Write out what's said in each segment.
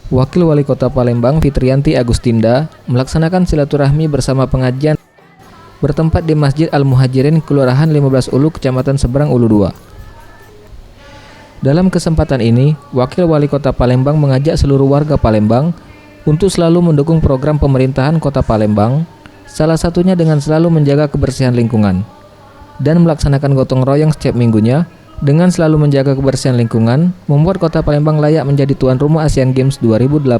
Wakil Wali Kota Palembang Fitriyanti Agustinda melaksanakan silaturahmi bersama pengajian bertempat di Masjid Al-Muhajirin Kelurahan 15 Ulu, Kecamatan Seberang Ulu 2. Dalam kesempatan ini, Wakil Wali Kota Palembang mengajak seluruh warga Palembang untuk selalu mendukung program pemerintahan Kota Palembang, salah satunya dengan selalu menjaga kebersihan lingkungan dan melaksanakan gotong royong setiap minggunya. Dengan selalu menjaga kebersihan lingkungan, membuat Kota Palembang layak menjadi tuan rumah Asian Games 2018.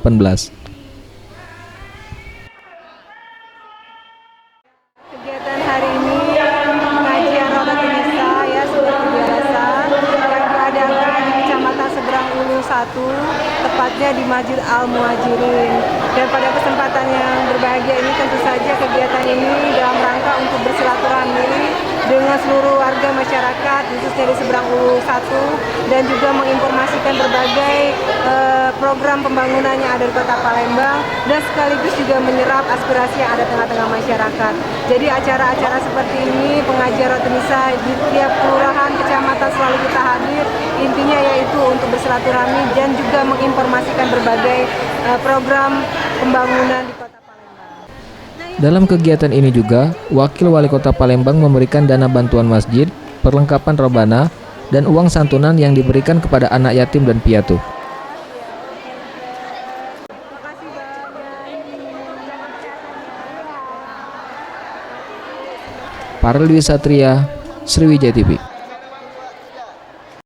Kegiatan hari ini pengajian Rodatul Nisa ya seperti biasa yang diadakan di Kecamatan Seberang Ulu 1, tepatnya di Masjid Al-Muhajirin. Dan pada kesempatan yang berbahagia ini tentu saja kegiatan ini dalam rangka untuk bersilaturahmi dengan seluruh warga masyarakat khususnya di Seberang Ulu 1 dan juga menginformasikan berbagai program pembangunan yang ada di Kota Palembang dan sekaligus juga menyerap aspirasi yang ada tengah-tengah masyarakat. Jadi acara-acara seperti ini, pengajian Rodatul Nisa di tiap kelurahan, kecamatan selalu kita hadir. Intinya yaitu untuk bersilaturahmi dan juga menginformasikan berbagai program pembangunan di Kota Palembang. Dalam kegiatan ini juga, Wakil Wali Kota Palembang memberikan dana bantuan masjid, perlengkapan robana, dan uang santunan yang diberikan kepada anak yatim dan piatu. Parel Dwi Satria, Sriwijaya TV.